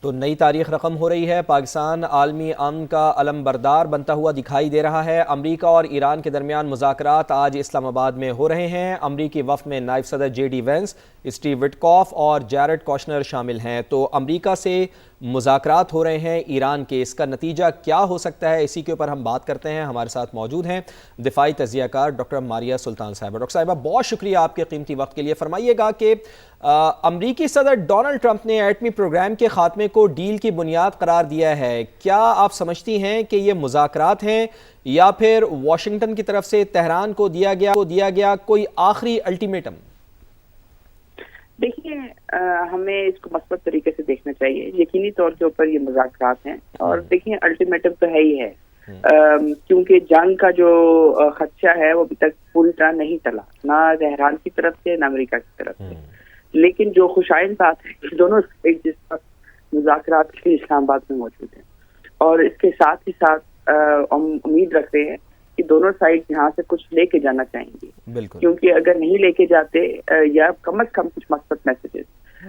تو نئی تاریخ رقم ہو رہی ہے، پاکستان عالمی امن کا علم بردار بنتا ہوا دکھائی دے رہا ہے۔ امریکہ اور ایران کے درمیان مذاکرات آج اسلام آباد میں ہو رہے ہیں۔ امریکی وفد میں نائب صدر جے ڈی وینس، اسٹیو وٹکاف اور جیرڈ کوشنر شامل ہیں۔ تو امریکہ سے مذاکرات ہو رہے ہیں ایران کے، اس کا نتیجہ کیا ہو سکتا ہے، اسی کے اوپر ہم بات کرتے ہیں۔ ہمارے ساتھ موجود ہیں دفاعی تجزیہ کار ڈاکٹر ماریہ سلطان صاحبہ۔ ڈاکٹر صاحبہ بہت شکریہ آپ کے قیمتی وقت کے لیے۔ فرمائیے گا کہ امریکی صدر ڈونلڈ ٹرمپ نے ایٹمی پروگرام کے خاتمے کو ڈیل کی بنیاد قرار دیا ہے، کیا آپ سمجھتی ہیں کہ یہ مذاکرات ہیں یا پھر واشنگٹن کی طرف سے تہران کو دیا گیا کوئی آخری الٹیمیٹم؟ دیکھیے، ہمیں اس کو مثبت طریقے سے دیکھنا چاہیے۔ یقینی طور کے اوپر یہ مذاکرات ہیں، اور دیکھیے الٹیمیٹم تو ہے ہی ہے، کیونکہ جنگ کا جو خدشہ ہے وہ ابھی تک پوری طرح نہیں ٹلا، نہ تہران کی طرف سے نہ امریکہ کی طرف سے۔ لیکن جو خوشائند بات ہے، دونوں جس وقت مذاکرات کے لیے اسلام آباد میں موجود ہیں، اور اس کے ساتھ ہی ساتھ ہم امید رکھتے ہیں کہ دونوں سائڈ یہاں سے کچھ لے کے جانا چاہیں گے، کیونکہ اگر نہیں لے کے جاتے یا کم از کم کچھ مثبت میسیجز،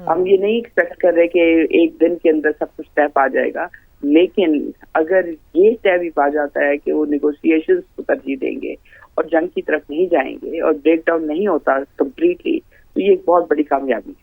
ہم یہ نہیں ایکسپیکٹ کر رہے کہ ایک دن کے اندر سب کچھ طے پا جائے گا، لیکن اگر یہ طے بھی پا جاتا ہے کہ وہ نیگوسیشنز کو ترجیح دیں گے اور جنگ کی طرف نہیں جائیں گے اور بریک ڈاؤن نہیں ہوتا کمپلیٹلی، تو یہ ایک بہت بڑی کامیابی ہے۔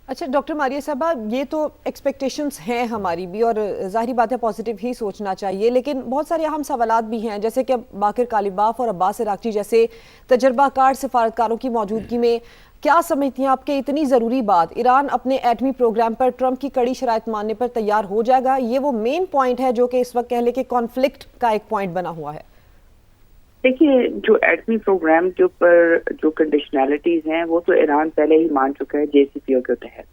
اچھا ڈاکٹر ماریہ صاحبہ، یہ تو ایکسپیکٹیشنز ہیں ہماری بھی، اور ظاہری بات ہے پازیٹیو ہی سوچنا چاہیے، لیکن بہت سارے اہم سوالات بھی ہیں، جیسے کہ باقر کالیباف اور عباس عراقچی جیسے تجربہ کار سفارتکاروں کی موجودگی میں کیا سمجھتی ہیں آپ کہ اتنی ضروری بات ایران اپنے ایٹمی پروگرام پر ٹرمپ کی کڑی شرائط ماننے پر تیار ہو جائے گا؟ یہ وہ مین پوائنٹ ہے جو کہ اس وقت کہہ لے کہ کانفلکٹ کا ایک پوائنٹ بنا ہوا ہے۔ دیکھیے، جو ایٹمی پروگرام کے اوپر جو کنڈیشنالٹیز ہیں وہ تو ایران پہلے ہی مان چکا ہے جے سی پی او کے تحت۔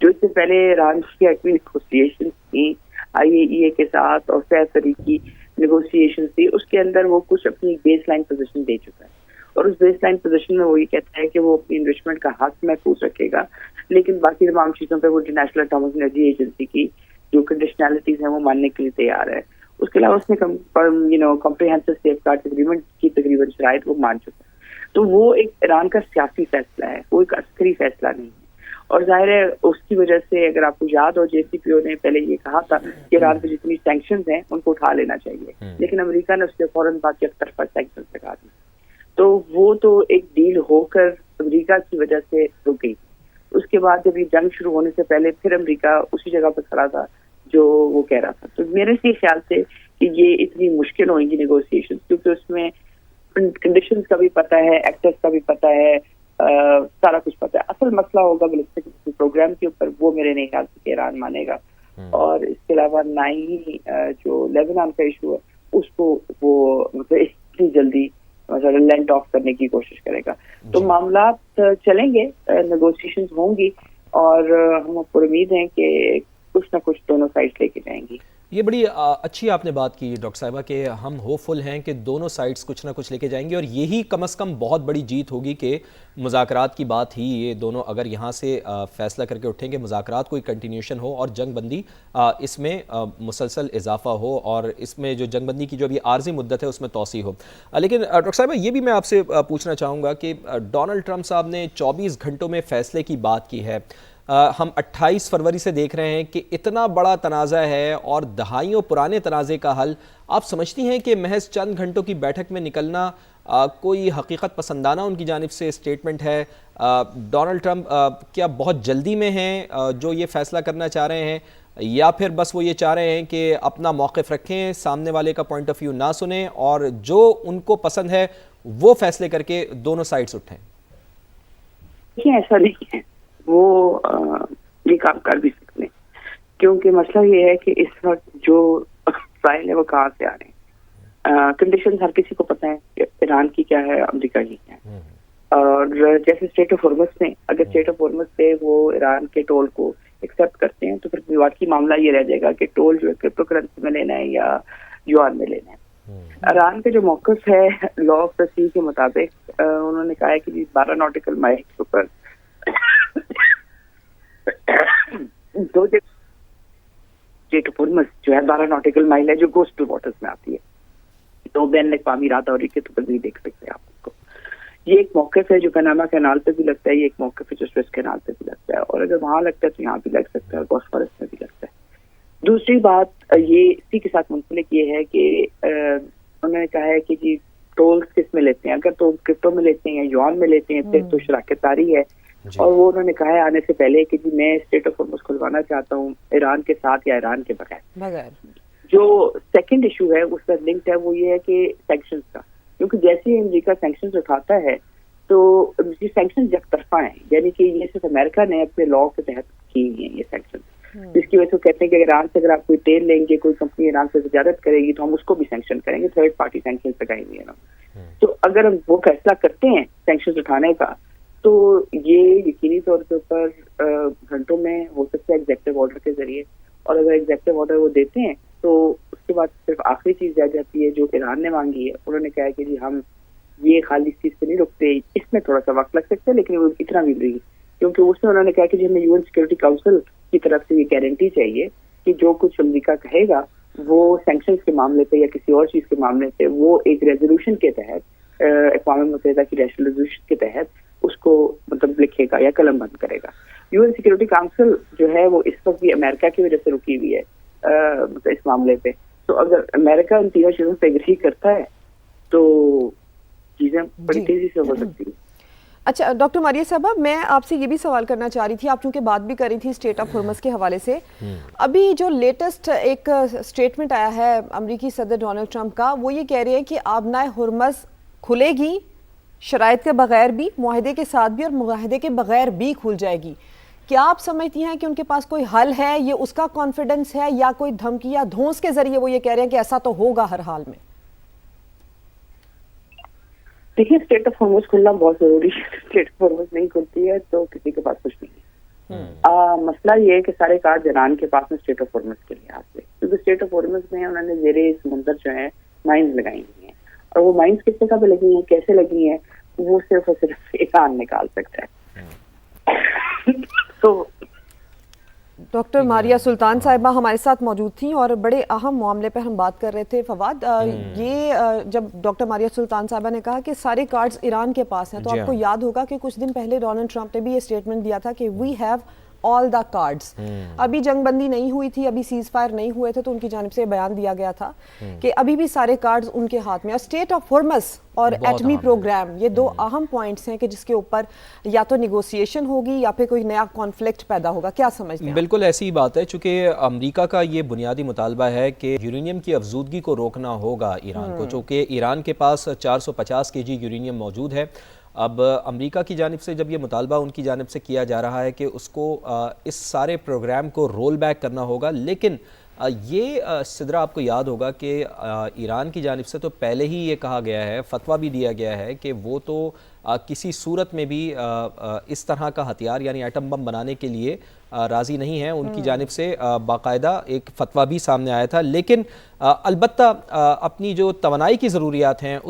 جو اس سے پہلے ایران کی ایٹمی نیگوسیشن تھی آئی اے ای کے ساتھ اور فیض طریقی نیگوسیشن تھی، اس کے اندر وہ کچھ اپنی بیس لائن پوزیشن دے چکا ہے، اور اس بیس لائن پوزیشن میں وہ یہ کہتا ہے کہ وہ اپنی انرچمنٹ کا حق محفوظ رکھے گا، لیکن باقی تمام چیزوں پہ وہ انٹرنیشنل اٹامک انرجی ایجنسی کی جو کنڈیشنالٹیز ہیں وہ ماننے کے لیے تیار ہے۔ اس کے علاوہ اس نے کمپریہنسو سیف گارڈ اگریمنٹ کی تقریباً شرائط وہ مان چکا ہے۔ تو وہ ایک ایران کا سیاسی فیصلہ ہے، وہ ایک عسکری فیصلہ نہیں ہے، اور ظاہر ہے اس کی وجہ سے اگر آپ کو یاد ہو جے سی پی او نے پہلے یہ کہا تھا کہ ایران پہ جتنی سینکشنز ہیں ان کو اٹھا لینا چاہیے، لیکن امریکہ نے اس کے فوراً بعد یک طرفہ سینکشنز لگا دی، تو وہ تو ایک ڈیل ہو کر امریکہ کی وجہ سے رک گئی۔ اس کے بعد جب یہ جنگ شروع ہونے سے پہلے پھر امریکہ اسی جگہ پہ کھڑا تھا جو وہ کہہ رہا تھا۔ تو میرے سے خیال سے کہ یہ اتنی مشکل ہوئیں گی نیگوسیشن، کیونکہ اس میں کنڈیشنز کا بھی پتہ ہے، ایکٹرز کا بھی پتہ ہے، سارا کچھ پتہ ہے۔ اصل مسئلہ ہوگا بیلسٹک پروگرام کے اوپر، وہ میرے نہیں خیال سے کہ ایران مانے گا، اور اس کے علاوہ نہ ہی جو لیبنان کا ایشو ہے اس کو وہ اتنی جلدی لینڈ آف کرنے کی کوشش کرے گا۔ تو معاملات چلیں گے، نیگوسیشنز ہوں گی، اور ہم پر امید ہیں کہ کچھ نہ کچھ دونوں سائڈ لے کے جائیں گی۔ یہ بڑی اچھی آپ نے بات کی ڈاکٹر صاحبہ کہ ہم ہوپ فل ہیں کہ دونوں سائڈز کچھ نہ کچھ لے کے جائیں گے، اور یہی کم از کم بہت بڑی جیت ہوگی کہ مذاکرات کی بات ہی یہ دونوں اگر یہاں سے فیصلہ کر کے اٹھیں گے مذاکرات کوئی کنٹینیوشن ہو اور جنگ بندی اس میں مسلسل اضافہ ہو، اور اس میں جو جنگ بندی کی جو ابھی عارضی مدت ہے اس میں توسیع ہو۔ لیکن ڈاکٹر صاحبہ یہ بھی میں آپ سے پوچھنا چاہوں گا کہ ڈونلڈ ٹرمپ صاحب نے 24 گھنٹوں میں فیصلے کی بات کی ہے، ہم 28 فروری سے دیکھ رہے ہیں کہ اتنا بڑا تنازع ہے اور دہائیوں پرانے تنازع کا حل، آپ سمجھتی ہیں کہ محض چند گھنٹوں کی بیٹھک میں نکلنا کوئی حقیقت پسندانہ ان کی جانب سے اسٹیٹمنٹ ہے؟ ڈونلڈ ٹرمپ کیا بہت جلدی میں ہیں جو یہ فیصلہ کرنا چاہ رہے ہیں، یا پھر بس وہ یہ چاہ رہے ہیں کہ اپنا موقف رکھیں، سامنے والے کا پوائنٹ آف ویو نہ سنیں، اور جو ان کو پسند ہے وہ فیصلے کر کے دونوں سائڈز اٹھیں؟ ایسا نہیں ہے، وہ یہ کام کر بھی سکتے ہیں، کیونکہ مسئلہ یہ ہے کہ اس وقت جو فائل ہے وہ کہاں سے آ رہے ہیں۔ کنڈیشن ہر کسی کو پتہ ہے کہ ایران کی کیا ہے، امریکہ کی کیا ہے، اور جیسے اسٹیٹ آف ہارمز میں اگر اسٹیٹ آف ہارمز سے وہ ایران کے ٹول کو ایکسیپٹ کرتے ہیں تو پھر واقعی معاملہ یہ رہ جائے گا کہ ٹول جو ہے کرپٹو کرنسی میں لینا ہے یا یوان میں لینا ہے۔ ایران کا جو موقف ہے لا آف دا سی کے مطابق، انہوں نے کہا ہے کہ 12 ناٹیکل مائل کے اوپر دو اسٹیٹ آف ہارمز جو ہے 12 ناٹیکل مائل ہے جو کوسٹل واٹرز میں آتی ہے، تو بین الاقوامی رات اور کے تو نہیں دیکھ سکتے آپ اس کو۔ یہ ایک موقف ہے جو پاناما کینال پہ بھی لگتا ہے، یہ ایک موقف ہے جو سویس کینال پہ بھی لگتا ہے، اور اگر وہاں لگتا ہے تو یہاں بھی لگ سکتا ہے اور بوسفورس میں بھی لگتا ہے۔ دوسری بات یہ اسی کے ساتھ منسلک یہ ہے کہ انہوں نے کہا ہے کہ جی ٹولز کس میں لیتے ہیں، اگر تو کرپٹو میں لیتے ہیں یا یوان میں لیتے ہیں پھر تو شراکت داری ہے، اور وہ انہوں نے کہا ہے آنے سے پہلے کہ جی میں اسٹریٹ آف ہارمز کھلوانا چاہتا ہوں ایران کے ساتھ یا ایران کے بغیر۔ جو سیکنڈ ایشو ہے اس کا لنکڈ ہے وہ یہ ہے کہ سینکشنز کا، کیونکہ جیسے ہی امریکہ سینکشنز اٹھاتا ہے تو یہ سینکشنز یک طرفہ ہیں، یعنی کہ یہ صرف امریکہ نے اپنے لا کے تحت کی ہیں یہ سینکشنز، جس کی وجہ سے کہتے ہیں کہ ایران سے اگر آپ کوئی تیل لیں گے، کوئی کمپنی ایران سے تجارت کرے گی تو ہم اس کو بھی سینکشن کریں گے، تھرڈ پارٹی سینکشن لگائیں گے نا۔ تو اگر ہم وہ فیصلہ کرتے ہیں سینکشنز اٹھانے کا تو یہ یقینی طور کے اوپر گھنٹوں میں ہو سکتا ہے ایگزیکٹو آرڈر کے ذریعے، اور اگر ایگزیکٹو آرڈر وہ دیتے ہیں تو اس کے بعد صرف آخری چیز رہ جاتی ہے جو ایران نے مانگی ہے۔ انہوں نے کہا کہ جی ہم یہ خالی اس چیز پہ نہیں رکتے، اس میں تھوڑا سا وقت لگ سکتا ہے لیکن وہ اتنا بھی نہیں، کیونکہ اس میں انہوں نے کہا کہ جی ہمیں یو این سیکورٹی کاؤنسل کی طرف سے یہ گارنٹی چاہیے کہ جو کچھ امریکہ کہے گا وہ سینکشنز کے معاملے پہ یا کسی اور چیز کے معاملے پہ وہ ایک ریزولوشن کے تحت، اقوام متحدہ کی ریزولوشن کے تحت اس کو مطلب لکھے گا یا قلم بند کرے گا۔ یو این سیکورٹی کاؤنسل جو ہے وہ اس وقت بھی امریکہ کی وجہ سے رکی ہوئی ہے مطلب اس معاملے پہ، تو اگر امریکہ ان تینوں چیزوں پہ اگری کرتا ہے تو چیزیں بڑی تیزی سے ہو سکتی ہیں۔ اچھا ڈاکٹر ماریہ صاحبہ، میں آپ سے یہ بھی سوال کرنا چاہ رہی تھی، آپ چونکہ بات بھی کر رہی تھی اسٹریٹ آف ہرمز کے حوالے سے، ابھی جو لیٹسٹ ایک اسٹیٹمنٹ آیا ہے امریکی صدر ڈونلڈ ٹرمپ کا، وہ یہ کہہ رہے ہیں کہ آبنائے ہرمز کھلے گی شرائط کے بغیر بھی، معاہدے کے ساتھ بھی اور معاہدے کے بغیر بھی کھل جائے گی۔ کیا آپ سمجھتی ہیں کہ ان کے پاس کوئی حل ہے، یہ اس کا کانفیڈنس ہے، یا کوئی دھمکی یا دھونس کے ذریعے وہ یہ کہہ رہے ہیں کہ ایسا تو ہوگا ہر حال میں؟ دیکھیے اسٹیٹ آف ہارمز کھلنا بہت ضروری ہے، اسٹیٹ آف ہارمز نہیں کھلتی ہے تو کسی کے پاس کچھ نہیں ہے۔ مسئلہ یہ ہے کہ سارے کارڈ ایران کے پاس میں اسٹیٹ آف ہارمز کے لحاظ سے، کیونکہ اسٹیٹ آف ہارمز میں انہوں نے زیر سمندر جو ہے مائنز لگائی ہوئی ہیں، اور وہ مائنز کس جگہ پہ لگی ہیں، کیسے لگی ہیں، وہ صرف اور صرف ایران نکال سکتا ہے۔ تو ڈاکٹر ماریہ سلطان صاحبہ ہمارے ساتھ موجود تھیں اور بڑے اہم معاملے پہ ہم بات کر رہے تھے۔ فواد، یہ جب ڈاکٹر ماریہ سلطان صاحبہ نے کہا کہ سارے کارڈز ایران کے پاس ہیں، تو آپ کو یاد ہوگا کہ کچھ دن پہلے ڈونلڈ ٹرمپ نے بھی یہ سٹیٹمنٹ دیا تھا کہ we have all the cards. ابھی جنگ بندی نہیں ہوئی تھی، ابھی سیز فائر نہیں ہوئے تھے، تو ان کی جانب سے بیان دیا گیا تھا کہ ابھی بھی سارے کارڈز ان کے ہاتھ میں، اور اسٹیٹ آف ہرمز اور ایٹمی پروگرام یہ دو اہم پوائنٹس ہیں کہ جس کے اوپر یا تو نیگوسیشن ہوگی یا پھر کوئی نیا کانفلکٹ پیدا ہوگا۔ کیا سمجھتے ہیں؟ بالکل ایسی ہی بات ہے، چونکہ امریکہ کا یہ بنیادی مطالبہ ہے کہ یورینیم کی افزودگی کو روکنا ہوگا ایران کو، چونکہ ایران کے پاس 450 کے جی یورینیم موجود ہے۔ اب امریکہ کی جانب سے جب یہ مطالبہ ان کی جانب سے کیا جا رہا ہے کہ اس کو اس سارے پروگرام کو رول بیک کرنا ہوگا، لیکن یہ صدرہ آپ کو یاد ہوگا کہ ایران کی جانب سے تو پہلے ہی یہ کہا گیا ہے، فتویٰ بھی دیا گیا ہے کہ وہ تو کسی صورت میں بھی اس طرح کا ہتھیار یعنی ایٹم بم بنانے کے لیے راضی نہیں ہے۔ ان کی جانب سے باقاعدہ ایک فتویٰ بھی سامنے آیا تھا، لیکن البتہ اپنی جو توانائی کی ضروریات ہیں